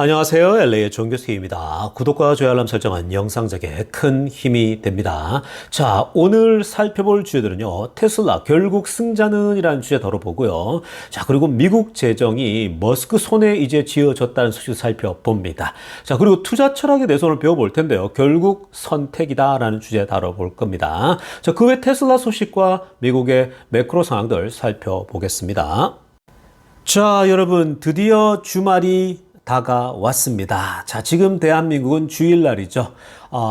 안녕하세요. LA의 종교수입니다. 구독과 좋아요 알람 설정은 영상 제작에 큰 힘이 됩니다. 자, 오늘 살펴볼 주제들은요. 테슬라 결국 승자는 이라는 주제 다뤄보고요. 자, 그리고 미국 재정이 머스크 손에 이제 쥐어졌다는 소식 살펴봅니다. 자, 그리고 투자 철학에 대해서 오늘 배워볼 텐데요. 결국 선택이다 라는 주제 다뤄볼 겁니다. 자, 그 외 테슬라 소식과 미국의 매크로 상황들 살펴보겠습니다. 자, 여러분 드디어 주말이 다가왔습니다. 자, 지금 대한민국은 주일날이죠.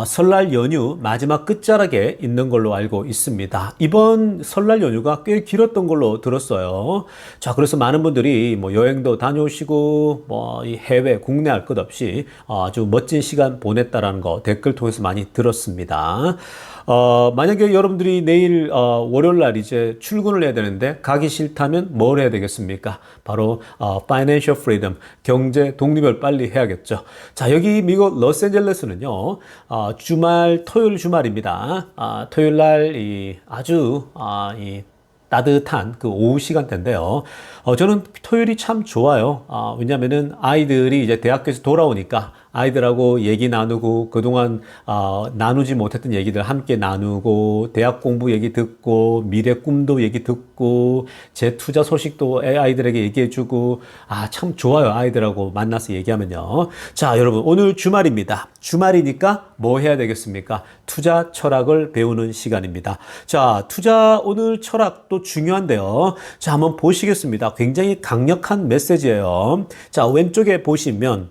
설날 연휴 마지막 끝자락에 있는 걸로 알고 있습니다. 이번 설날 연휴가 꽤 길었던 걸로 들었어요. 자, 그래서 많은 분들이 뭐 여행도 다녀오시고 이 해외 국내 할 것 없이 아주 멋진 시간 보냈다라는 거 댓글 통해서 많이 들었습니다. 만약에 여러분들이 내일 월요일 날 이제 출근을 해야 되는데 가기 싫다면 뭘 해야 되겠습니까? 바로 financial freedom, 경제 독립을 빨리 해야겠죠. 자, 여기 미국 로스앤젤레스는요. 주말 토요일 주말입니다. 토요일 날 아주 따뜻한 그 오후 시간대인데요. 저는 토요일이 참 좋아요. 왜냐면은 아이들이 이제 대학교에서 돌아오니까 아이들하고 얘기 나누고 그동안 나누지 못했던 얘기들 함께 나누고 대학 공부 얘기 듣고 미래 꿈도 얘기 듣고 제 투자 소식도 아이들에게 얘기해주고 참 좋아요. 아이들하고 만나서 얘기하면요. 자, 여러분 오늘 주말입니다. 주말이니까 뭐 해야 되겠습니까? 투자 철학을 배우는 시간입니다. 자, 투자 오늘 철학도 중요한데요. 자, 한번 보시겠습니다. 굉장히 강력한 메시지예요. 자, 왼쪽에 보시면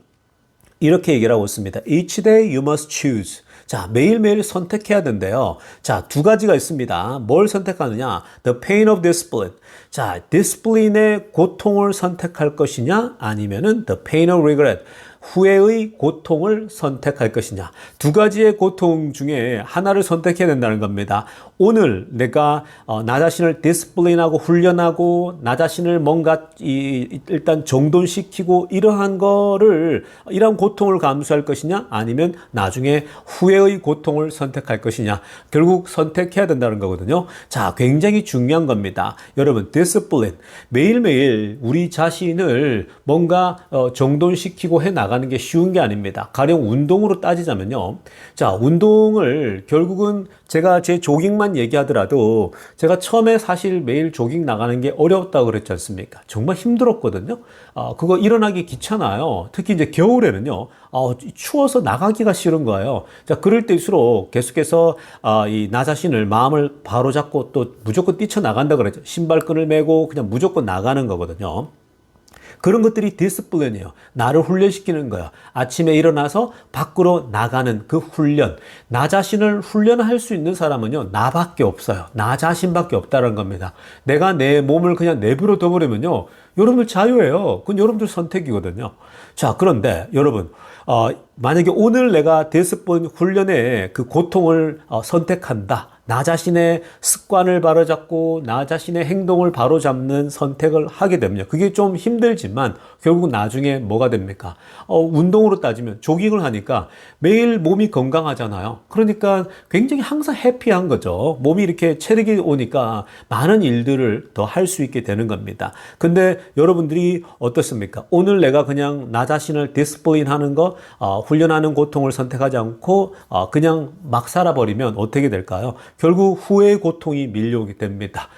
이렇게 얘기를 하고 있습니다. Each day you must choose. 자, 매일매일 선택해야 된대요. 자, 두 가지가 있습니다. 뭘 선택하느냐? The pain of discipline. 자, 디스플린의 고통을 선택할 것이냐? 아니면은 the pain of regret. 후회의 고통을 선택할 것이냐. 두 가지의 고통 중에 하나를 선택해야 된다는 겁니다. 오늘 내가 나 자신을 디스플린하고 훈련하고 나 자신을 뭔가 일단 정돈시키고 이러한 고통을 감수할 것이냐 아니면 나중에 후회의 고통을 선택할 것이냐. 결국 선택해야 된다는 거거든요. 자, 굉장히 중요한 겁니다. 여러분, 디스플린. 매일매일 우리 자신을 뭔가 정돈시키고 해 나가는 게 쉬운 게 아닙니다. 가령 운동으로 따지자면요. 자, 운동을 결국은 제가 제 조깅만 얘기하더라도 제가 처음에 사실 매일 조깅 나가는 게 어려웠다고 그랬지 않습니까? 정말 힘들었거든요. 그거 일어나기 귀찮아요. 특히 이제 겨울에는요. 추워서 나가기가 싫은 거예요. 자, 그럴 때일수록 계속해서 나 자신을 마음을 바로잡고 또 무조건 뛰쳐나간다 그랬죠. 신발끈을 메고 그냥 무조건 나가는 거거든요. 그런 것들이 디스플린이에요. 나를 훈련시키는 거예요. 아침에 일어나서 밖으로 나가는 그 훈련. 나 자신을 훈련할 수 있는 사람은요, 나밖에 없어요. 나 자신밖에 없다는 겁니다. 내가 내 몸을 그냥 내버려 둬버리면요, 여러분들 자유예요. 그건 여러분들 선택이거든요. 자, 그런데 여러분, 만약에 오늘 내가 디스플린 훈련의 그 고통을 선택한다. 나 자신의 습관을 바로잡고 나 자신의 행동을 바로잡는 선택을 하게 되면요. 그게 좀 힘들지만 결국 나중에 뭐가 됩니까? 운동으로 따지면 조깅을 하니까 매일 몸이 건강하잖아요. 그러니까 굉장히 항상 해피한 거죠. 몸이 이렇게 체력이 오니까 많은 일들을 더 할 수 있게 되는 겁니다. 근데 여러분들이 어떻습니까? 오늘 내가 그냥 나 자신을 디스플린 하는 거, 훈련하는 고통을 선택하지 않고 그냥 막 살아버리면 어떻게 될까요? 결국 후회의 고통이 밀려오게 됩니다.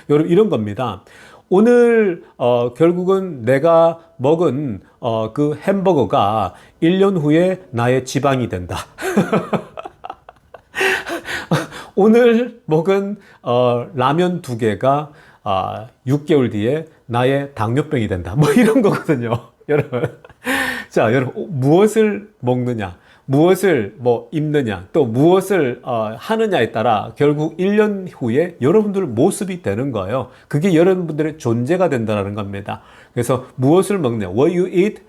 여러분, 이런 겁니다. 오늘, 결국은 내가 먹은, 그 햄버거가 1년 후에 나의 지방이 된다. 오늘 먹은, 라면 2개가, 6개월 뒤에 나의 당뇨병이 된다. 뭐 이런 거거든요. 여러분. 자, 여러분, 무엇을 먹느냐? 무엇을 입느냐, 또 무엇을 하느냐에 따라 결국 1년 후에 여러분들 모습이 되는 거예요. 그게 여러분들의 존재가 된다는 겁니다. 그래서 무엇을 먹느냐, what you eat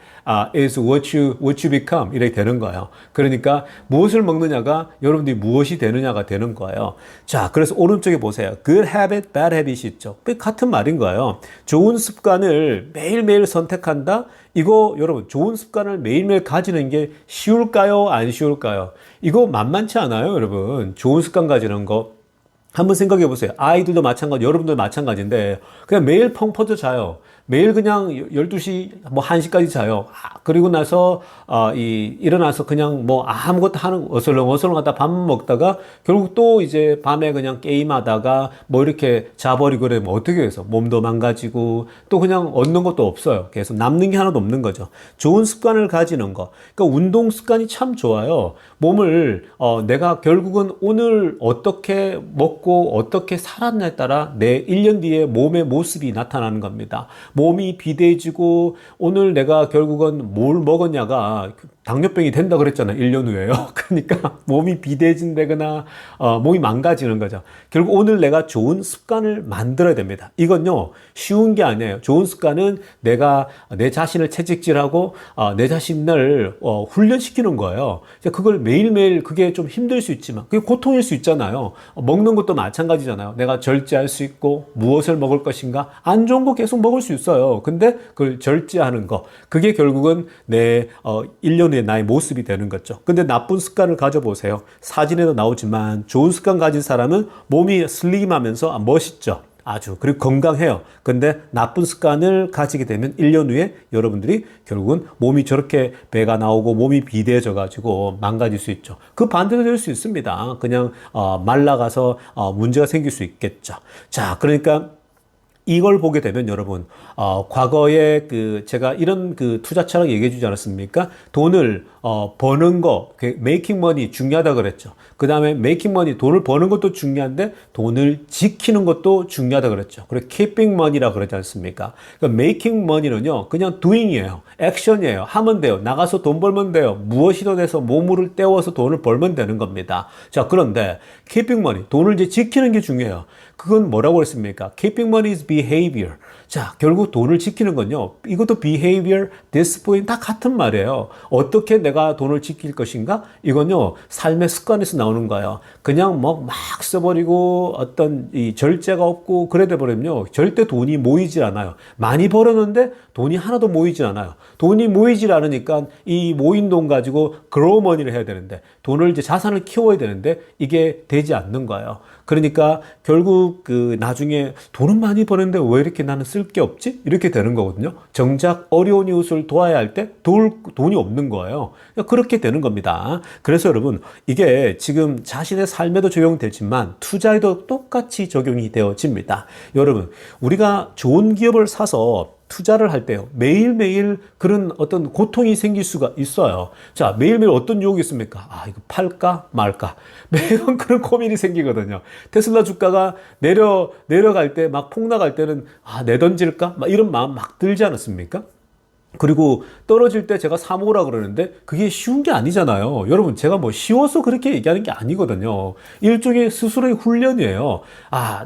is what you become 이렇게 되는 거예요. 그러니까 무엇을 먹느냐가 여러분들이 무엇이 되느냐가 되는 거예요. 자, 그래서 오른쪽에 보세요. Good habit, bad habit이 있죠. 같은 말인 거예요. 좋은 습관을 매일매일 선택한다. 이거 여러분 좋은 습관을 매일매일 가지는 게 쉬울까요? 안 쉬울까요? 이거 만만치 않아요, 여러분. 좋은 습관 가지는 거. 한번 생각해 보세요. 아이들도 마찬가지, 여러분도 마찬가지인데 그냥 매일 펑 퍼져 자요. 매일 그냥 12시, 뭐 1시까지 자요. 그리고 나서, 일어나서 그냥 뭐 아무것도 하는, 어슬렁어슬렁 하다 밥 먹다가 결국 또 이제 밤에 그냥 게임하다가 뭐 이렇게 자버리고 그러면 어떻게 해서 몸도 망가지고 또 그냥 얻는 것도 없어요. 그래서 남는 게 하나도 없는 거죠. 좋은 습관을 가지는 거. 그러니까 운동 습관이 참 좋아요. 몸을, 내가 결국은 오늘 어떻게 먹고 어떻게 살았냐에 따라 내 1년 뒤에 몸의 모습이 나타나는 겁니다. 몸이 비대해지고 오늘 내가 결국은 뭘 먹었냐가 당뇨병이 된다 그랬잖아요. 1년 후에요. 그러니까 몸이 비대해진다거나 몸이 망가지는 거죠. 결국 오늘 내가 좋은 습관을 만들어야 됩니다. 이건요, 쉬운 게 아니에요. 좋은 습관은 내가 내 자신을 채찍질하고 내 자신을 훈련시키는 거예요. 그걸 매일매일 그게 좀 힘들 수 있지만 그게 고통일 수 있잖아요. 먹는 것도 마찬가지잖아요. 내가 절제할 수 있고 무엇을 먹을 것인가, 안 좋은 거 계속 먹을 수 있어요. 근데 그걸 절제하는 거, 그게 결국은 내 1년 후에 나의 모습이 되는 거죠. 근데 나쁜 습관을 가져보세요. 사진에도 나오지만 좋은 습관 가진 사람은 몸이 슬림하면서 멋있죠. 아주. 그리고 건강해요. 근데 나쁜 습관을 가지게 되면 1년 후에 여러분들이 결국은 몸이 저렇게 배가 나오고 몸이 비대해져 가지고 망가질 수 있죠. 그 반대도 될 수 있습니다. 그냥 말라가서 문제가 생길 수 있겠죠. 자, 그러니까 이걸 보게 되면 여러분, 과거에 제가 이런 투자 철학 얘기해 주지 않았습니까? 돈을, 버는 거, making money 중요하다 그랬죠. 그 다음에 making money, 돈을 버는 것도 중요한데 돈을 지키는 것도 중요하다 그랬죠. 그리고 keeping money라 그러지 않습니까? 그러니까 making money는요, 그냥 doing이에요. 액션이에요. 하면 돼요. 나가서 돈 벌면 돼요. 무엇이든 해서 몸을 때워서 돈을 벌면 되는 겁니다. 자, 그런데 keeping money, 돈을 이제 지키는 게 중요해요. 그건 뭐라고 그랬습니까? Keeping money is behavior. 자, 결국 돈을 지키는 건요, 이것도 behavior, discipline 다 같은 말이에요. 어떻게 내가 돈을 지킬 것인가? 이건요, 삶의 습관에서 나오는 거예요. 그냥 막 써버리고 어떤 이 절제가 없고 그래 돼버리면요, 절대 돈이 모이질 않아요. 많이 벌었는데 돈이 하나도 모이질 않아요. 돈이 모이질 않으니까 이 모인 돈 가지고 grow money를 해야 되는데, 돈을 이제 자산을 키워야 되는데 이게 되지 않는 거예요. 그러니까 결국 나중에 돈은 많이 버는데 왜 이렇게 나는 쓸 게 없지? 이렇게 되는 거거든요. 정작 어려운 이웃을 도와야 할 때 돈이 없는 거예요. 그렇게 되는 겁니다. 그래서 여러분, 이게 지금 자신의 삶에도 적용되지만 투자에도 똑같이 적용이 되어집니다. 여러분, 우리가 좋은 기업을 사서 투자를 할 때요, 매일매일 그런 어떤 고통이 생길 수가 있어요. 자, 매일매일 어떤 유혹이 있습니까? 이거 팔까 말까? 매번 그런 고민이 생기거든요. 테슬라 주가가 내려갈 때, 막 폭락할 때는 내던질까? 막 이런 마음 막 들지 않았습니까? 그리고 떨어질 때 제가 사모으라 그러는데 그게 쉬운 게 아니잖아요. 여러분, 제가 뭐 쉬워서 그렇게 얘기하는 게 아니거든요. 일종의 스스로의 훈련이에요.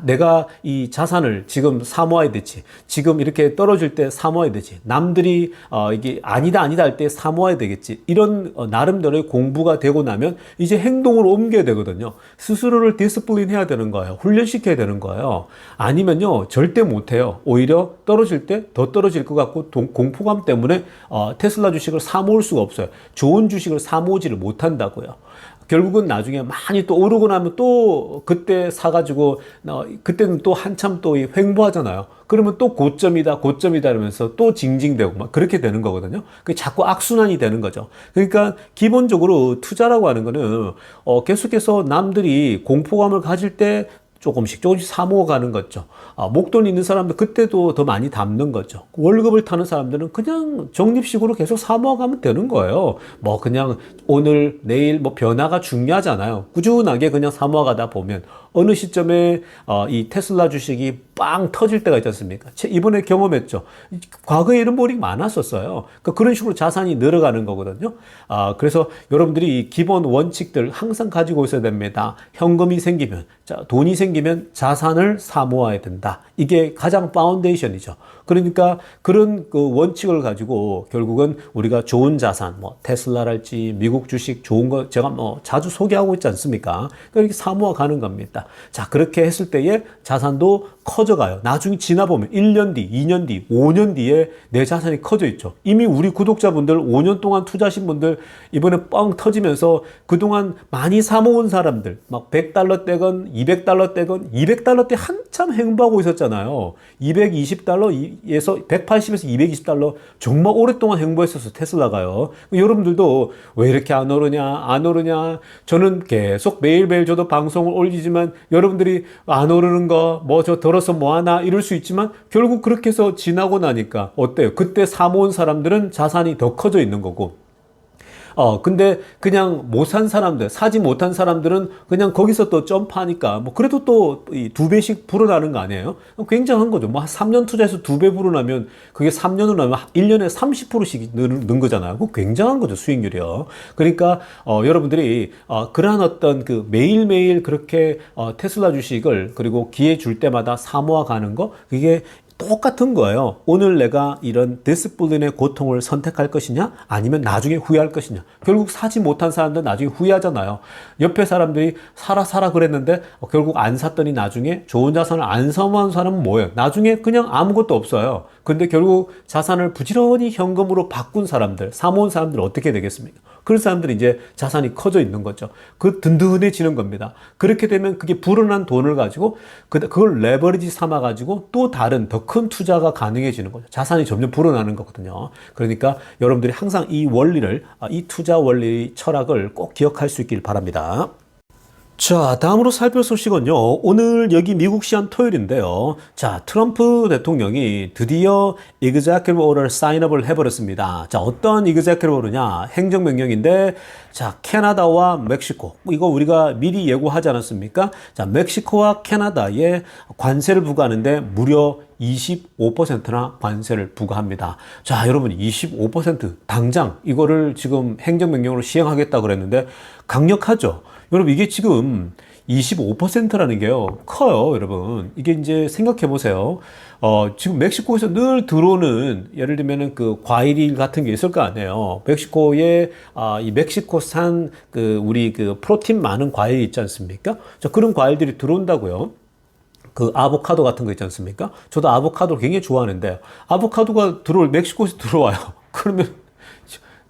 내가 이 자산을 지금 사모아야 되지. 지금 이렇게 떨어질 때 사모아야 되지. 남들이 이게 아니다 할 때 사모아야 되겠지. 이런 나름대로의 공부가 되고 나면 이제 행동으로 옮겨야 되거든요. 스스로를 디스플린 해야 되는 거예요. 훈련시켜야 되는 거예요. 아니면요, 절대 못해요. 오히려 떨어질 때 더 떨어질 것 같고 공포감 때문에 테슬라 주식을 사모을 수가 없어요. 좋은 주식을 사모으지를 못한다고요. 결국은 나중에 많이 또 오르고 나면 또 그때 사가지고 그때는 또 한참 또 횡보하잖아요. 그러면 또 고점이다 이러면서 또 징징대고 막 그렇게 되는 거거든요. 그게 자꾸 악순환이 되는 거죠. 그러니까 기본적으로 투자라고 하는 거는 계속해서 남들이 공포감을 가질 때 조금씩 사모아가는 거죠. 목돈 있는 사람들 그때도 더 많이 담는 거죠. 월급을 타는 사람들은 그냥 적립식으로 계속 사모아가면 되는 거예요. 뭐 그냥 오늘 내일 뭐 변화가 중요하잖아요. 꾸준하게 그냥 사모아가다 보면 어느 시점에 이 테슬라 주식이 빵 터질 때가 있지 않습니까? 이번에 경험했죠. 과거에 이런 볼이 많았었어요. 그러니까 그런 식으로 자산이 늘어가는 거거든요. 그래서 여러분들이 이 기본 원칙들 항상 가지고 있어야 됩니다. 현금이 생기면, 돈이 생기면 자산을 사모아야 된다. 이게 가장 파운데이션이죠. 그러니까 그런 원칙을 가지고 결국은 우리가 좋은 자산, 뭐 테슬라랄지 미국 주식 좋은 거 제가 뭐 자주 소개하고 있지 않습니까? 그러니까 이렇게 사모아 가는 겁니다. 자, 그렇게 했을 때에 자산도 커져가요. 나중에 지나보면 1년 뒤, 2년 뒤, 5년 뒤에 내 자산이 커져 있죠. 이미 우리 구독자분들 5년 동안 투자하신 분들 이번에 뻥 터지면서 그동안 많이 사모은 사람들 막 $100 떼건 $200 떼건 $200 때 한참 행보하고 있었잖아요. $220, 180에서 220달러 정말 오랫동안 행보했었어 테슬라가요. 여러분들도 왜 이렇게 안 오르냐 저는 계속 매일매일 저도 방송을 올리지만 여러분들이 안 오르는 거 뭐 저 들어서 뭐하나 이럴 수 있지만 결국 그렇게 해서 지나고 나니까 어때요? 그때 사 모은 사람들은 자산이 더 커져 있는 거고 근데 그냥 못 산 사람들, 사지 못한 사람들은 그냥 거기서 또 점프하니까 뭐 그래도 또 이 2배씩 불어나는 거 아니에요? 굉장한 거죠. 뭐 한 3년 투자해서 2배 불어나면 그게 3년으로 나면 1년에 30%씩 는 거잖아요. 그거 굉장한 거죠. 수익률이요. 그러니까 여러분들이 그러한 어떤 그 매일매일 그렇게 테슬라 주식을 그리고 기회 줄 때마다 사모아 가는 거 그게 똑같은 거예요. 오늘 내가 이런 디스플린의 고통을 선택할 것이냐 아니면 나중에 후회할 것이냐. 결국 사지 못한 사람들은 나중에 후회하잖아요. 옆에 사람들이 사라 그랬는데 결국 안 샀더니 나중에 좋은 자산을 안 사모한 사람은 뭐예요? 나중에 그냥 아무것도 없어요. 근데 결국 자산을 부지런히 현금으로 바꾼 사람들, 사모은 사람들은 어떻게 되겠습니까? 그런 사람들이 이제 자산이 커져 있는 거죠. 그 든든해지는 겁니다. 그렇게 되면 그게 불어난 돈을 가지고 그걸 레버리지 삼아 가지고 또 다른 더 큰 투자가 가능해지는 거죠. 자산이 점점 불어나는 거거든요. 그러니까 여러분들이 항상 이 원리를, 이 투자 원리 철학을 꼭 기억할 수 있길 바랍니다. 자, 다음으로 살펴볼 소식은요. 오늘 여기 미국 시간 토요일인데요. 자, 트럼프 대통령이 드디어 Executive Order 사인업을 해버렸습니다. 자, 어떤 Executive Order냐? 행정명령인데, 자, 캐나다와 멕시코. 이거 우리가 미리 예고하지 않았습니까? 자, 멕시코와 캐나다에 관세를 부과하는데 무려 25%나 관세를 부과합니다. 자, 여러분 25% 당장 이거를 지금 행정명령으로 시행하겠다 그랬는데 강력하죠. 여러분 이게 지금 25%라는 게요 커요. 여러분 이게 이제 생각해 보세요. 지금 멕시코에서 늘 들어오는 예를 들면은 그 과일 같은 게 있을 거 아니에요. 멕시코에 이 멕시코산 그 우리 그 프로틴 많은 과일이 있지 않습니까? 자, 그런 과일들이 들어온다고요. 그 아보카도 같은 거 있지 않습니까? 저도 아보카도를 굉장히 좋아하는데 아보카도가 멕시코에서 들어와요. 그러면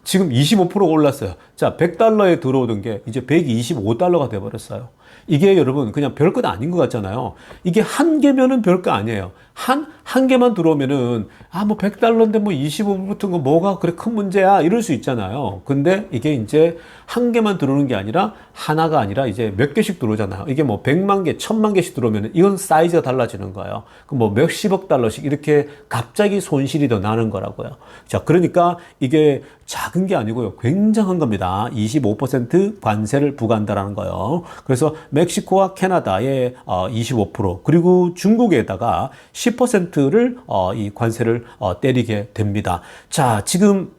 지금 25% 올랐어요. 자, 100달러에 들어오던 게 이제 125달러가 돼버렸어요. 이게 여러분 그냥 별것 아닌 것 같잖아요. 이게 한 개면은 별거 아니에요. 한 개만 들어오면은 뭐 100달러인데 뭐 25% 붙은 거 뭐가 그래 큰 문제야 이럴 수 있잖아요. 근데 이게 이제 한 개만 들어오는 게 아니라 하나가 아니라 이제 몇 개씩 들어오잖아요. 이게 뭐 100만 개, 1000만 개씩 들어오면은 이건 사이즈가 달라지는 거예요. 그럼 뭐 몇십억 달러씩 이렇게 갑자기 손실이 더 나는 거라고요. 자, 그러니까 이게 작은 게 아니고요. 굉장한 겁니다. 25% 관세를 부과한다라는 거예요. 그래서 멕시코와 캐나다에 25% 그리고 중국에다가 10%를 이 관세를 때리게 됩니다. 자, 지금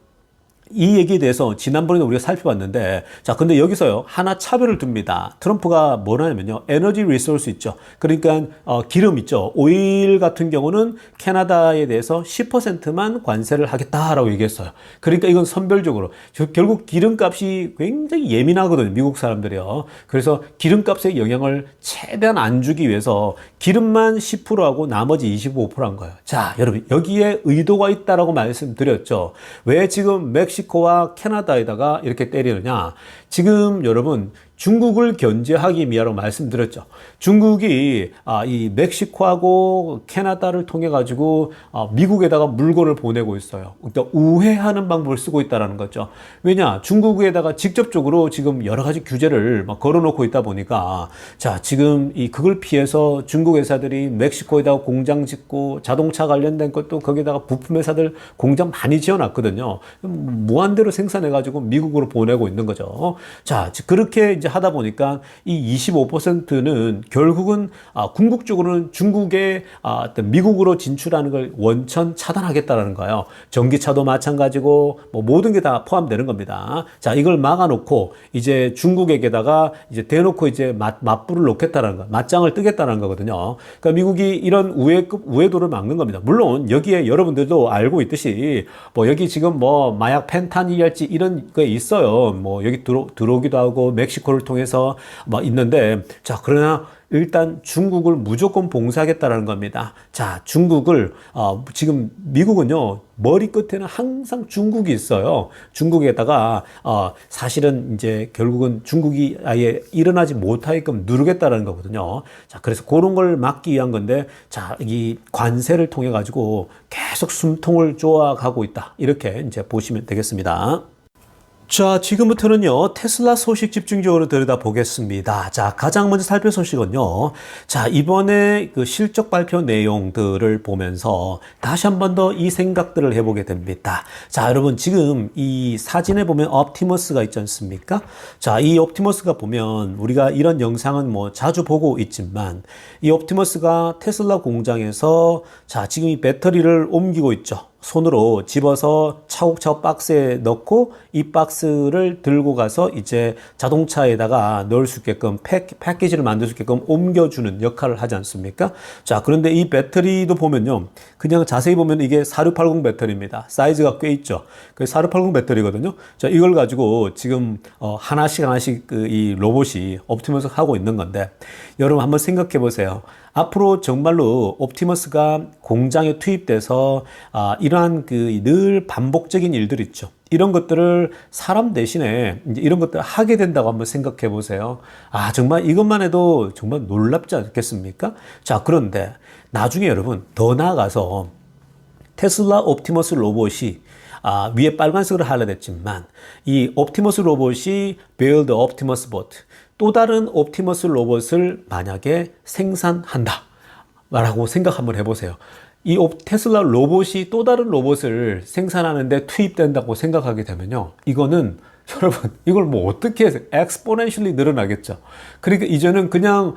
이 얘기에 대해서 지난번에도 우리가 살펴봤는데, 자, 근데 여기서요, 하나 차별을 둡니다. 트럼프가 뭐라냐면요, 에너지 리소스 있죠. 그러니까, 기름 있죠. 오일 같은 경우는 캐나다에 대해서 10%만 관세를 하겠다라고 얘기했어요. 그러니까 이건 선별적으로. 결국 기름값이 굉장히 예민하거든요, 미국 사람들이요. 그래서 기름값에 영향을 최대한 안 주기 위해서 기름만 10%하고 나머지 25%한 거예요. 자, 여러분, 여기에 의도가 있다라고 말씀드렸죠. 왜 지금 멕시코와 캐나다에다가 이렇게 때리느냐? 지금 여러분 중국을 견제하기 위하여 말씀드렸죠. 중국이 이 멕시코하고 캐나다를 통해 가지고 미국에다가 물건을 보내고 있어요. 그러니까 우회하는 방법을 쓰고 있다라는 거죠. 왜냐? 중국에다가 직접적으로 지금 여러 가지 규제를 막 걸어놓고 있다 보니까 자, 지금 그걸 피해서 중국 회사들이 멕시코에다가 공장 짓고 자동차 관련된 것도 거기다가 부품 회사들 공장 많이 지어놨거든요. 무한대로 생산해 가지고 미국으로 보내고 있는 거죠. 자, 그렇게 이제 하다 보니까 이 25%는 결국은 궁극적으로는 중국의 어떤 미국으로 진출하는 걸 원천 차단하겠다라는 거예요. 전기차도 마찬가지고 뭐 모든 게 다 포함되는 겁니다. 자, 이걸 막아놓고 이제 중국에게다가 이제 대놓고 이제 맞불을 놓겠다라는 거, 맞짱을 뜨겠다는 거거든요. 그러니까 미국이 이런 우회도를 막는 겁니다. 물론 여기에 여러분들도 알고 있듯이 뭐 여기 지금 뭐 마약 펜타닐이랄지 이런 게 있어요. 뭐 여기 들어오기도 하고 멕시코를 통해서 막 있는데 자, 그러나 일단 중국을 무조건 봉쇄하겠다라는 겁니다. 자, 중국을 지금 미국은요 머리 끝에는 항상 중국이 있어요. 중국에다가 사실은 이제 결국은 중국이 아예 일어나지 못하게끔 누르겠다라는 거거든요. 자, 그래서 그런 걸 막기 위한 건데, 자, 이 관세를 통해 가지고 계속 숨통을 쪼아가고 있다. 이렇게 이제 보시면 되겠습니다. 자, 지금부터는요, 테슬라 소식 집중적으로 들여다보겠습니다. 자, 가장 먼저 살펴볼 소식은요, 자, 이번에 그 실적 발표 내용들을 보면서 다시 한 번 더 이 생각들을 해보게 됩니다. 자, 여러분, 지금 이 사진에 보면 옵티머스가 있지 않습니까? 자, 이 옵티머스가 보면 우리가 이런 영상은 뭐 자주 보고 있지만, 이 옵티머스가 테슬라 공장에서 자, 지금 이 배터리를 옮기고 있죠. 손으로 집어서 차곡차곡 박스에 넣고 이 박스를 들고 가서 이제 자동차에다가 넣을 수 있게끔 패키지를 만들 수 있게끔 옮겨주는 역할을 하지 않습니까? 자, 그런데 이 배터리도 보면요. 그냥 자세히 보면 이게 4680 배터리입니다. 사이즈가 꽤 있죠. 그 4680 배터리거든요. 자, 이걸 가지고 지금 하나씩 이 로봇이 옵티머스 하고 있는 건데, 여러분 한번 생각해 보세요. 앞으로 정말로 옵티머스가 공장에 투입돼서 이러한 그 늘 반복적인 일들 있죠. 이런 것들을 사람 대신에 이제 이런 것들을 하게 된다고 한번 생각해 보세요. 정말 이것만 해도 정말 놀랍지 않겠습니까? 자, 그런데 나중에 여러분 더 나아가서 테슬라 옵티머스 로봇이 위에 빨간색으로 하려냈지만 이 옵티머스 로봇이 Build Optimus Bot, 또 다른 옵티머스 로봇을 만약에 생산한다 라고 생각 한번 해보세요. 이 테슬라 로봇이 또 다른 로봇을 생산하는데 투입된다고 생각하게 되면요, 이거는 여러분 이걸 뭐 어떻게 해서 exponentially 늘어나겠죠. 그러니까 이제는 그냥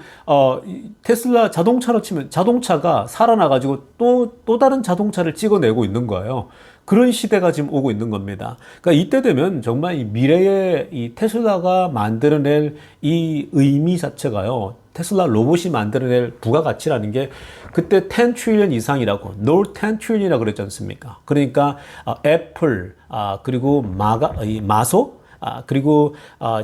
테슬라 자동차로 치면 자동차가 살아나가지고 또 다른 자동차를 찍어내고 있는 거예요. 그런 시대가 지금 오고 있는 겁니다. 그러니까 이때 되면 정말 이 미래의 이 테슬라가 만들어낼 이 의미 자체가요, 테슬라 로봇이 만들어낼 부가가치라는 게 그때 10 트릴리언 이상이라고, 노 10 트릴리언이라고 그랬지 않습니까? 그러니까 애플, 그리고 마소, 그리고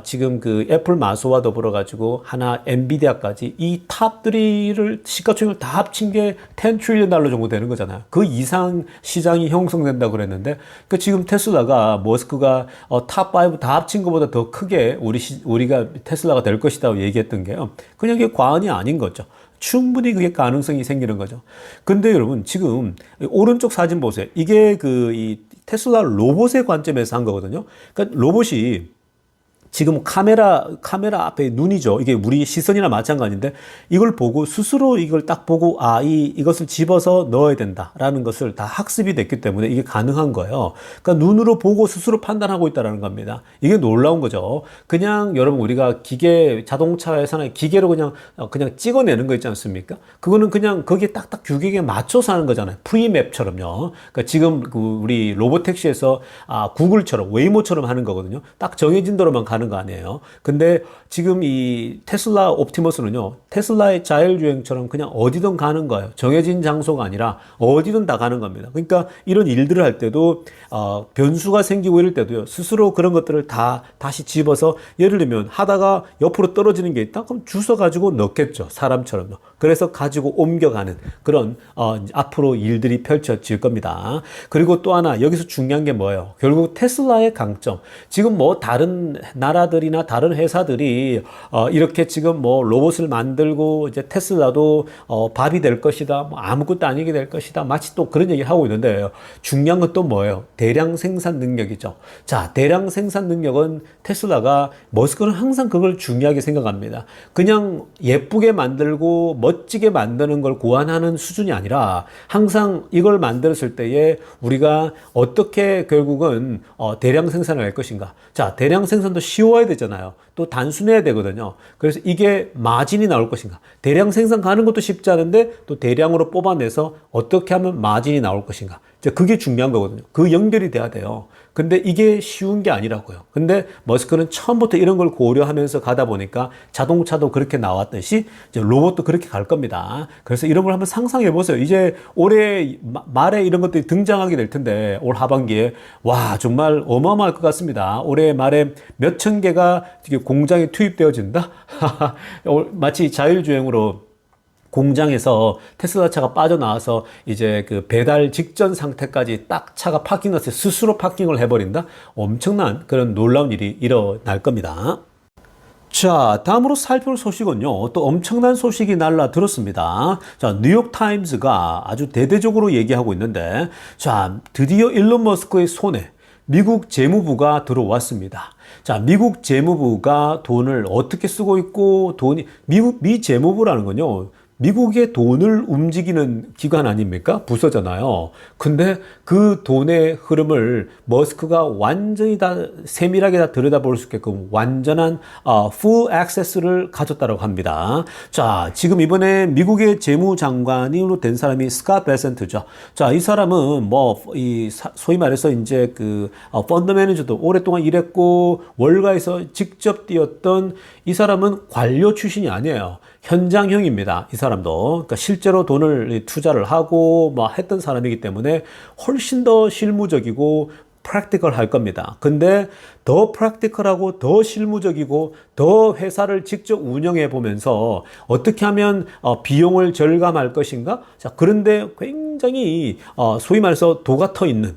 지금 그 애플 마소와 더불어 가지고 하나 엔비디아까지 이 탑3를 시가총액을 다 합친 게 10 트릴리언 달러 정도 되는 거잖아요. 그 이상 시장이 형성된다고 그랬는데, 그 지금 테슬라가 머스크가 탑5 다 합친 것보다 더 크게 우리가 테슬라가 될 것이라고 얘기했던 게요, 그냥 이게 과언이 아닌 거죠. 충분히 그게 가능성이 생기는 거죠. 근데 여러분 지금 오른쪽 사진 보세요. 이게 이 테슬라 로봇의 관점에서 한 거거든요. 그러니까 로봇이 지금 카메라 앞에 눈이죠. 이게 우리 시선이나 마찬가지인데, 이걸 보고 스스로 이걸 딱 보고 이것을 집어서 넣어야 된다라는 것을 다 학습이 됐기 때문에 이게 가능한 거예요. 그러니까 눈으로 보고 스스로 판단하고 있다라는 겁니다. 이게 놀라운 거죠. 그냥 여러분 우리가 자동차 회사나 기계로 그냥 찍어내는 거 있지 않습니까? 그거는 그냥 거기에 딱딱 규격에 맞춰서 하는 거잖아요. 프리맵처럼요. 그러니까 지금 우리 로보택시에서 구글처럼 웨이모처럼 하는 거거든요. 딱 정해진 대로만 가는 거 아니에요. 근데 지금 이 테슬라 옵티머스는요, 테슬라의 자율주행처럼 그냥 어디든 가는 거예요. 정해진 장소가 아니라 어디든 다 가는 겁니다. 그러니까 이런 일들을 할 때도 변수가 생기고 이럴 때도요, 스스로 그런 것들을 다 다시 집어서, 예를 들면 하다가 옆으로 떨어지는 게 있다? 그럼 주워 가지고 넣겠죠. 사람처럼요. 그래서 가지고 옮겨가는 그런 앞으로 일들이 펼쳐질 겁니다. 그리고 또 하나 여기서 중요한 게 뭐예요? 결국 테슬라의 강점. 지금 뭐 다른 나라들이나 다른 회사들이 이렇게 지금 뭐 로봇을 만들고 이제 테슬라도 밥이 될 것이다, 뭐 아무것도 아니게 될 것이다, 마치 또 그런 얘기를 하고 있는데, 중요한 건 또 뭐예요? 대량 생산 능력이죠. 자, 대량 생산 능력은 테슬라가, 머스크는 항상 그걸 중요하게 생각합니다. 그냥 예쁘게 만들고 멋지게 만드는 걸 고안하는 수준이 아니라, 항상 이걸 만들었을 때에 우리가 어떻게 결국은 대량 생산을 할 것인가. 자, 대량 생산도 쉬워야 되잖아요. 또 단순해야 되거든요. 그래서 이게 마진이 나올 것인가. 대량 생산 가는 것도 쉽지 않은데 또 대량으로 뽑아내서 어떻게 하면 마진이 나올 것인가. 이제 그게 중요한 거거든요. 그 연결이 돼야 돼요. 근데 이게 쉬운 게 아니라고요. 근데 머스크는 처음부터 이런 걸 고려하면서 가다 보니까 자동차도 그렇게 나왔듯이 이제 로봇도 그렇게 갈 겁니다. 그래서 이런 걸 한번 상상해 보세요. 이제 올해 말에 이런 것들이 등장하게 될 텐데 올 하반기에 와 정말 어마어마할 것 같습니다. 올해 말에 몇천 개가 공장에 투입되어진다. 마치 자율주행으로 공장에서 테슬라 차가 빠져나와서 이제 그 배달 직전 상태까지 딱 차가 파킹해서 스스로 파킹을 해버린다? 엄청난 그런 놀라운 일이 일어날 겁니다. 자, 다음으로 살펴볼 소식은요, 또 엄청난 소식이 날라들었습니다. 자, 뉴욕타임즈가 아주 대대적으로 얘기하고 있는데, 자, 드디어 일론 머스크의 손에 미국 재무부가 들어왔습니다. 자, 미국 재무부가 돈을 어떻게 쓰고 있고, 미 재무부라는 건요, 미국의 돈을 움직이는 기관 아닙니까? 부서잖아요. 근데 그 돈의 흐름을 머스크가 완전히 다 세밀하게 다 들여다볼 수 있게끔 완전한 full access를 가졌다고 합니다. 자, 지금 이번에 미국의 재무장관으로 된 사람이 스캇 베센트죠. 자, 이 사람은 소위 말해서 이제 펀드 매니저도 오랫동안 일했고 월가에서 직접 뛰었던 이 사람은 관료 출신이 아니에요. 현장형입니다. 이 사람도. 그러니까 실제로 돈을 투자를 하고 했던 사람이기 때문에 훨씬 더 실무적이고 프랙티컬 할 겁니다. 근데 더 프랙티컬하고 더 실무적이고 더 회사를 직접 운영해 보면서 어떻게 하면 비용을 절감할 것인가? 자, 그런데 굉장히 소위 말해서 도가 터 있는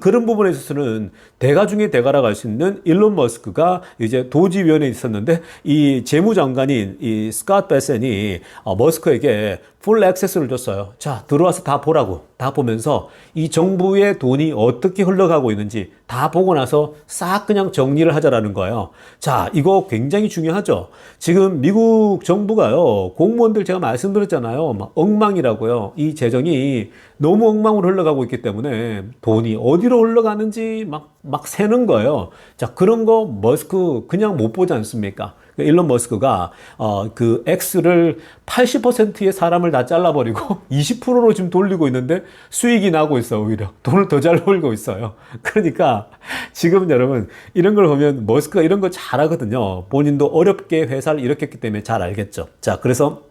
그런 부분에 있어서는 대가 중에 대가라고 할 수 있는 일론 머스크가 이제 도지위원회에 있었는데 이 재무장관인 이 스캇 베센이 머스크에게 풀 액세스를 줬어요. 자, 들어와서 다 보라고. 다 보면서 이 정부의 돈이 어떻게 흘러가고 있는지 다 보고 나서 싹 그냥 정리를 하자라는 거예요. 자, 이거 굉장히 중요하죠. 지금 미국 정부가요, 공무원들 제가 말씀드렸잖아요. 막 엉망이라고요. 이 재정이 너무 엉망으로 흘러가고 있기 때문에 돈이 어디로 흘러가는지 막 새는 거예요. 자, 그런 거 머스크 그냥 못 보지 않습니까? 일론 머스크가 그 X를 80%의 사람을 다 잘라버리고 20%로 지금 돌리고 있는데 수익이 나고 있어. 오히려 돈을 더 잘 벌고 있어요. 그러니까 지금 여러분 이런 걸 보면 머스크가 이런 거 잘하거든요. 본인도 어렵게 회사를 일으켰기 때문에 잘 알겠죠. 자, 그래서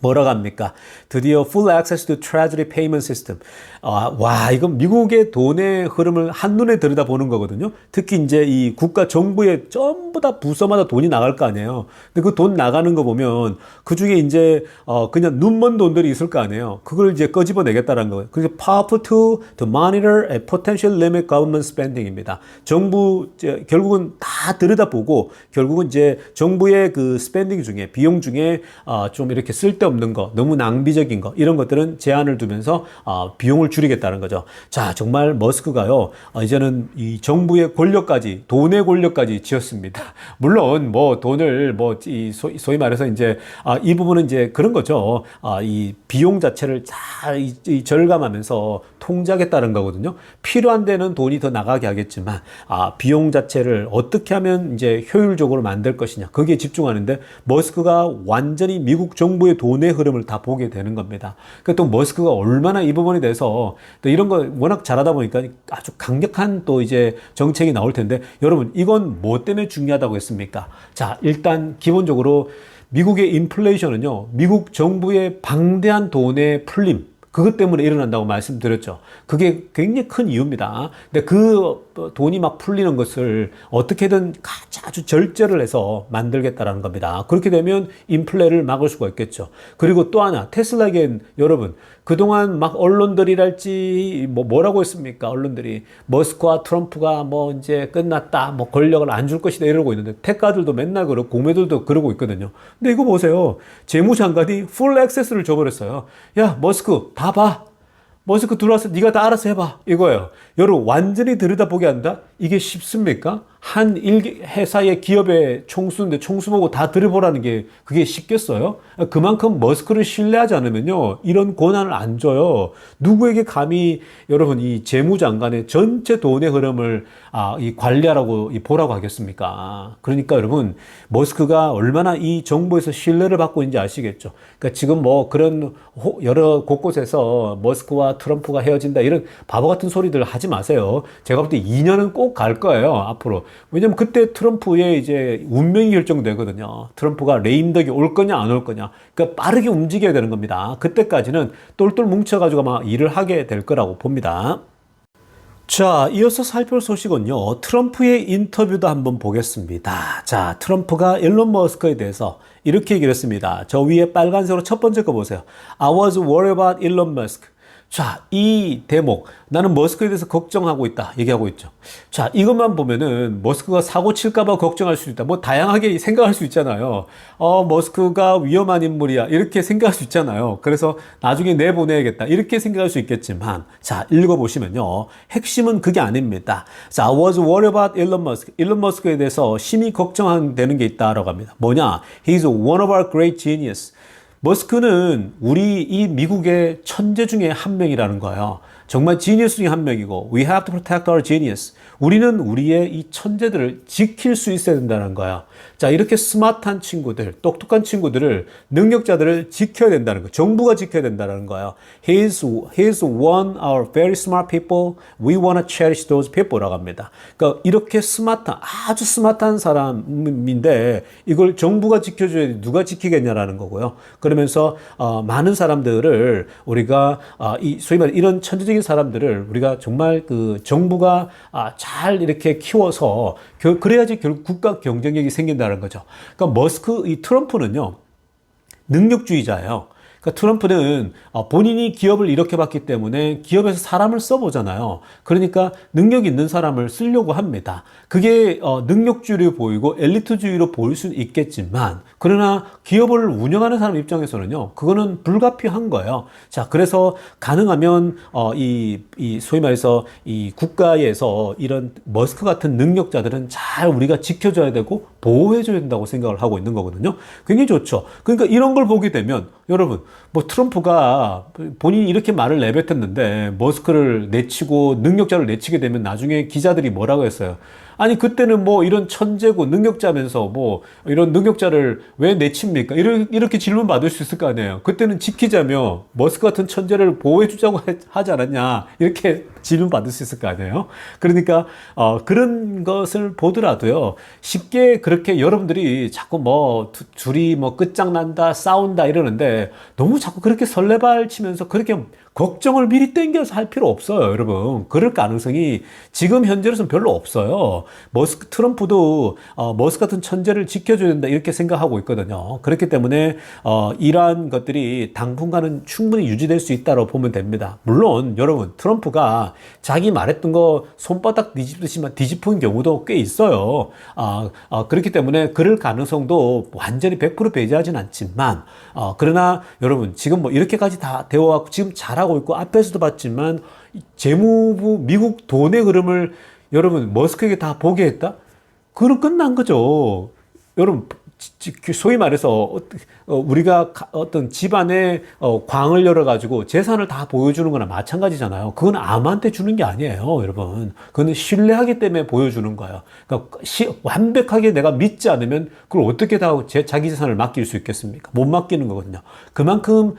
뭐라고 합니까? 드디어 full access to treasury payment system. 와, 이건 미국의 돈의 흐름을 한눈에 들여다보는 거거든요. 특히 이제 이 국가 정부에 전부 다 부서마다 돈이 나갈 거 아니에요. 근데 그 돈 나가는 거 보면 그 중에 이제 그냥 눈먼 돈들이 있을 거 아니에요. 그걸 이제 끄집어내겠다는 거예요. 그래서 powerful tool to monitor and potential limit government spending입니다. 정부 결국은 다 들여다보고 결국은 이제 정부의 그 스pen딩 중에 비용 중에 좀 이렇게 쓸데없는 거, 너무 낭비적인 거 이런 것들은 제한을 두면서 비용을 줄이겠다는 거죠. 자, 정말 머스크가요 이제는 이 정부의 권력까지 돈의 권력까지 쥐었습니다. 물론 뭐 돈을 소위 말해서 이제 이 부분은 이제 그런 거죠. 이 비용 자체를 잘 절감하면서 통제하겠다는 거거든요. 필요한 데는 돈이 더 나가게 하겠지만 비용 자체를 어떻게 하면 이제 효율적으로 만들 것이냐 거기에 집중하는데 머스크가 완전히 미국 정부의 돈의 흐름을 다 보게 되는 겁니다. 그러니까 또 머스크가 얼마나 이 부분에 대해서 또 이런 거 워낙 잘하다 보니까 아주 강력한 또 이제 정책이 나올 텐데 여러분 이건 뭐 때문에 중요하다고 했습니까? 자, 일단 기본적으로 미국의 인플레이션은요, 미국 정부의 방대한 돈의 풀림, 그것 때문에 일어난다고 말씀드렸죠. 그게 굉장히 큰 이유입니다. 근데 그 돈이 막 풀리는 것을 어떻게든 아주 절제를 해서 만들겠다라는 겁니다. 그렇게 되면 인플레를 막을 수가 있겠죠. 그리고 또 하나, 테슬라에겐 여러분, 그동안 막 언론들이랄지 뭐라고 했습니까? 언론들이 머스크와 트럼프가 이제 끝났다, 권력을 안 줄 것이다 이러고 있는데 테크가들도 맨날 그러고 공매들도 그러고 있거든요. 근데 이거 보세요. 재무장관이 풀 액세스를 줘버렸어요. 야, 머스크 다 봐. 머스크 들어와서 네가 다 알아서 해봐. 이거예요. 여러분 완전히 들여다보게 한다? 이게 쉽습니까? 한 회사의 기업의 총수인데 총수 보고 다 들여보라는 게 그게 쉽겠어요? 그만큼 머스크를 신뢰하지 않으면요, 이런 권한을 안 줘요. 누구에게 감히 여러분 이 재무장관의 전체 돈의 흐름을 이 관리하라고 보라고 하겠습니까? 그러니까 여러분 머스크가 얼마나 이 정부에서 신뢰를 받고 있는지 아시겠죠? 그러니까 지금 뭐 그런 여러 곳곳에서 머스크와 트럼프가 헤어진다 이런 바보 같은 소리들 하지 마세요. 제가 볼 때 2년은 꼭 갈 거예요, 앞으로. 왜냐면 그때 트럼프의 이제 운명이 결정되거든요. 트럼프가 레임덕이 올 거냐 안 올 거냐. 그러니까 빠르게 움직여야 되는 겁니다. 그때까지는 똘똘 뭉쳐가지고 아마 일을 하게 될 거라고 봅니다. 자, 이어서 살펴볼 소식은요, 트럼프의 인터뷰도 한번 보겠습니다. 자, 트럼프가 일론 머스크에 대해서 이렇게 얘기를 했습니다. 저 위에 빨간색으로 첫 번째 거 보세요. I was worried about Elon Musk. 자, 이 대목, 나는 머스크에 대해서 걱정하고 있다 얘기하고 있죠. 자, 이것만 보면은 머스크가 사고 칠까봐 걱정할 수 있다. 뭐 다양하게 생각할 수 있잖아요. 머스크가 위험한 인물이야 이렇게 생각할 수 있잖아요. 그래서 나중에 내보내야겠다 이렇게 생각할 수 있겠지만, 자, 읽어보시면요, 핵심은 그게 아닙니다. 자, I was worried about Elon Musk. 일론 머스크에 대해서 심히 걱정되는 게 있다라고 합니다. 뭐냐? He's one of our great genius. 머스크는 우리 이 미국의 천재 중에 한 명이라는 거예요. 정말 지니어스 중에 한 명이고, we have to protect our genius. 우리는 우리의 이 천재들을 지킬 수 있어야 된다는 거야. 자, 이렇게 스마트한 친구들, 똑똑한 친구들을, 능력자들을 지켜야 된다는 거. 정부가 지켜야 된다는 거야. He's one our very smart people. We want to cherish those people라고 합니다. 그러니까 이렇게 아주 스마트한 사람인데 이걸 정부가 지켜줘야 누가 지키겠냐라는 거고요. 그러면서 많은 사람들을 우리가 소위 말해 이런 천재적인 사람들을 우리가 정말 그 정부가 잘 이렇게 키워서 그래야지 결국 국가 경쟁력이 생긴다는 거죠. 그러니까 이 트럼프는요, 능력주의자예요. 그러니까 트럼프는 본인이 기업을 이렇게 봤기 때문에 기업에서 사람을 써보잖아요. 그러니까 능력 있는 사람을 쓰려고 합니다. 그게 능력주의로 보이고 엘리트주의로 보일 수는 있겠지만, 그러나 기업을 운영하는 사람 입장에서는요, 그거는 불가피한 거예요. 자, 그래서 가능하면 소위 말해서 이 국가에서 이런 머스크 같은 능력자들은 잘 우리가 지켜줘야 되고 보호해줘야 된다고 생각을 하고 있는 거거든요. 굉장히 좋죠. 그러니까 이런 걸 보게 되면 여러분, 뭐 트럼프가 본인이 이렇게 말을 내뱉었는데 머스크를 내치고 능력자를 내치게 되면 나중에 기자들이 뭐라고 했어요? 아니, 그때는 뭐 이런 천재고 능력자면서 뭐 이런 능력자를 왜 내칩니까? 이렇게 질문 받을 수 있을 거 아니에요. 그때는 지키자며 머스크 같은 천재를 보호해주자고 하지 않았냐, 이렇게 질문 받을 수 있을 거 아니에요. 그러니까 그런 것을 보더라도요, 쉽게 그렇게 여러분들이 자꾸 뭐 둘이 뭐 끝장난다, 싸운다 이러는데 너무 자꾸 그렇게 설레발 치면서 그렇게 걱정을 미리 땡겨서 할 필요 없어요, 여러분. 그럴 가능성이 지금 현재로서는 별로 없어요. 트럼프도 머스크 같은 천재를 지켜줘야 된다 이렇게 생각하고 있거든요. 그렇기 때문에 이러한 것들이 당분간은 충분히 유지될 수 있다고 보면 됩니다. 물론 여러분, 트럼프가 자기 말했던 거 손바닥 뒤집듯이만 뒤집은 경우도 꽤 있어요. 그렇기 때문에 그럴 가능성도 완전히 100% 배제하진 않지만, 그러나 여러분, 지금 뭐 이렇게까지 다 되어왔고 지금 잘하고 있고 앞에서도 봤지만 재무부 미국 돈의 흐름을 여러분 머스크에게 다 보게 했다? 그럼 끝난 거죠. 여러분, 소위 말해서 우리가 어떤 집안의 광을 열어가지고 재산을 다 보여주는 거나 마찬가지잖아요. 그건 아무한테 주는 게 아니에요, 여러분. 그건 신뢰하기 때문에 보여주는 거예요. 그러니까 완벽하게 내가 믿지 않으면 그걸 어떻게 다 자기 재산을 맡길 수 있겠습니까? 못 맡기는 거거든요. 그만큼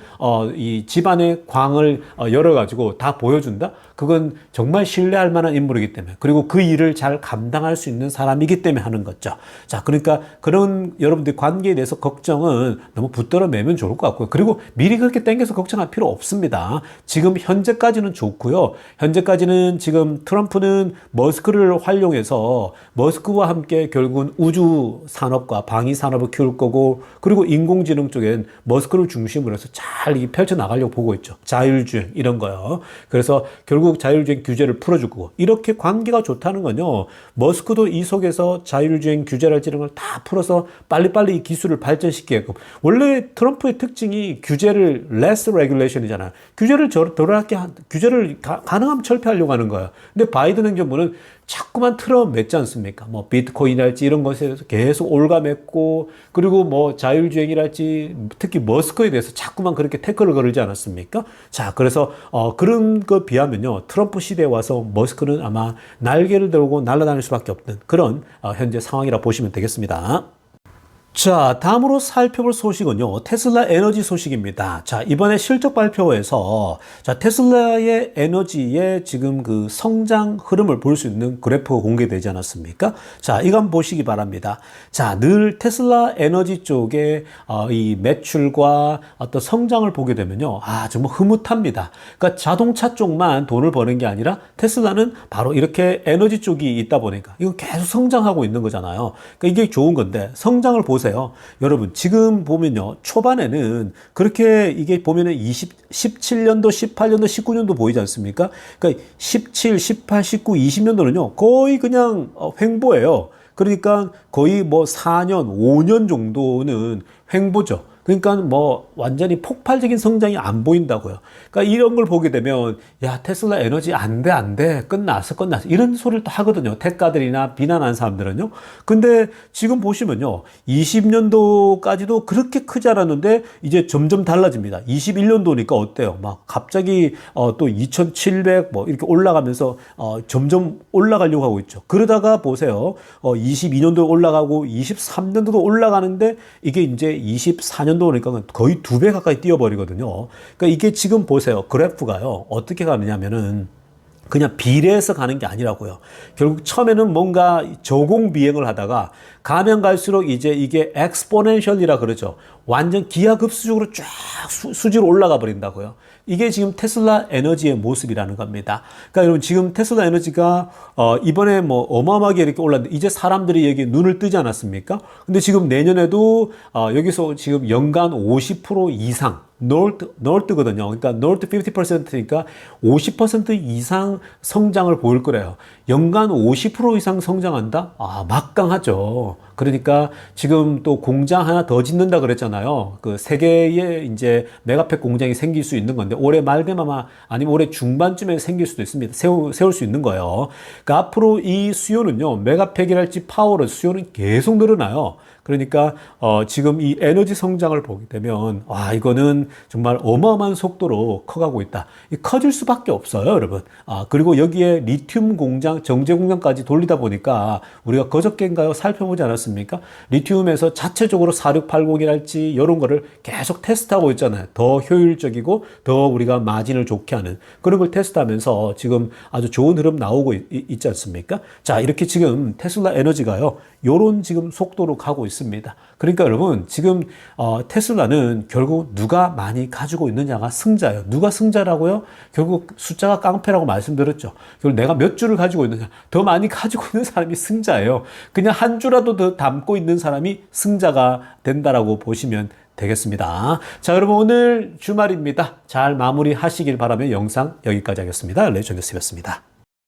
이 집안의 광을 열어가지고 다 보여준다? 그건 정말 신뢰할 만한 인물이기 때문에, 그리고 그 일을 잘 감당할 수 있는 사람이기 때문에 하는 거죠. 자, 그러니까 그런 여러분들 관계에 대해서 걱정은 너무 붙들어 매면 좋을 것 같고요. 그리고 미리 그렇게 땡겨서 걱정할 필요 없습니다. 지금 현재까지는 좋고요. 현재까지는 지금 트럼프는 머스크를 활용해서 머스크와 함께 결국은 우주 산업과 방위 산업을 키울 거고, 그리고 인공지능 쪽엔 머스크를 중심으로 해서 잘 펼쳐나가려고 보고 있죠. 자율주행 이런 거요. 그래서 결국 자율주행 규제를 풀어줄 거고, 이렇게 관계가 좋다는 건요, 머스크도 이 속에서 자율주행 규제랄지 이런 걸 다 풀어서 빨리빨리 이 기술을 발전시키게끔. 원래 트럼프의 특징이 규제를 less regulation이잖아요. 규제를 가능하면 철폐하려고 하는 거예요. 근데 바이든 행정부는 자꾸만 틀어맺지 않습니까? 뭐 비트코인이랄지 이런 것에 대해서 계속 올가맸고, 그리고 뭐 자율주행이랄지 특히 머스크에 대해서 자꾸만 그렇게 태클을 걸지 않았습니까? 자, 그래서 그런 거 비하면요, 트럼프 시대에 와서 머스크는 아마 날개를 들고 날아다닐 수밖에 없는 그런 현재 상황이라 보시면 되겠습니다. 자, 다음으로 살펴볼 소식은요, 테슬라 에너지 소식입니다. 자, 이번에 실적 발표에서, 자, 테슬라의 에너지의 지금 그 성장 흐름을 볼 수 있는 그래프가 공개되지 않았습니까? 자, 이거 한번 보시기 바랍니다. 자, 늘 테슬라 에너지 쪽에, 이 매출과 어떤 성장을 보게 되면요, 정말 흐뭇합니다. 그러니까 자동차 쪽만 돈을 버는 게 아니라 테슬라는 바로 이렇게 에너지 쪽이 있다 보니까, 이거 계속 성장하고 있는 거잖아요. 그러니까 이게 좋은 건데, 성장을 보세요. 여러분, 지금 보면요, 초반에는 그렇게 이게 보면은 17년도, 18년도, 19년도 보이지 않습니까? 그러니까 17, 18, 19, 20년도는요, 거의 그냥 횡보예요. 그러니까 거의 뭐 4년, 5년 정도는 횡보죠. 그러니까 뭐 완전히 폭발적인 성장이 안 보인다고요. 그러니까 이런 걸 보게 되면 야, 테슬라 에너지 안 돼. 끝났어. 이런 소리를 또 하거든요. 택가들이나 비난하는 사람들은요. 근데 지금 보시면요. 20년도까지도 그렇게 크지 않았는데 이제 점점 달라집니다. 21년도니까 어때요? 막 갑자기 또 2700 뭐 이렇게 올라가면서 점점 올라가려고 하고 있죠. 그러다가 보세요. 22년도 올라가고 23년도도 올라가는데 이게 이제 24년도 오니까 거의 2배 가까이 뛰어버리거든요. 그러니까 이게 지금 보세요. 그래프가요. 어떻게 가느냐면은 그냥 비례해서 가는 게 아니라고요. 결국 처음에는 뭔가 저공비행을 하다가 가면 갈수록 이제 이게 엑스포넨셜이라 그러죠. 완전 기하급수적으로 쫙 수지로 올라가 버린다고요. 이게 지금 테슬라 에너지의 모습이라는 겁니다. 그러니까 여러분, 지금 테슬라 에너지가 이번에 뭐 어마어마하게 이렇게 올랐는데 이제 사람들이 여기 눈을 뜨지 않았습니까? 근데 지금 내년에도 여기서 지금 연간 50% 이상 노르트거든요. 그러니까 노르트 50%니까 50% 이상 성장을 보일 거래요. 연간 50% 이상 성장한다? 막강하죠. 그러니까 지금 또 공장 하나 더 짓는다 그랬잖아요. 그 세계에 이제 메가팩 공장이 생길 수 있는 건데 올해 말 되면 아니면 올해 중반쯤에 생길 수도 있습니다. 세울 수 있는 거예요. 그러니까 앞으로 이 수요는요, 메가팩이랄지 파워를 수요는 계속 늘어나요. 그러니까 지금 이 에너지 성장을 보게 되면 이거는 정말 어마어마한 속도로 커가고 있다. 커질 수밖에 없어요, 여러분. 그리고 여기에 리튬 공장, 정제 공장까지 돌리다 보니까 우리가 그저께인가요? 살펴보지 않았습니까? 리튬에서 자체적으로 4680이랄지 이런 거를 계속 테스트하고 있잖아요. 더 효율적이고 더 우리가 마진을 좋게 하는 그런 걸 테스트하면서 지금 아주 좋은 흐름 나오고 있지 않습니까? 자, 이렇게 지금 테슬라 에너지가요, 요런 지금 속도로 가고 있습니다. 그러니까 여러분, 지금 테슬라는 결국 누가 많이 가지고 있느냐가 승자예요. 누가 승자라고요? 결국 숫자가 깡패라고 말씀드렸죠. 결국 내가 몇 주를 가지고 있느냐, 더 많이 가지고 있는 사람이 승자예요. 그냥 한 주라도 더 담고 있는 사람이 승자가 된다라고 보시면 되겠습니다. 자, 여러분, 오늘 주말입니다. 잘 마무리하시길 바라며 영상 여기까지 하겠습니다. 레이전더스였습니다.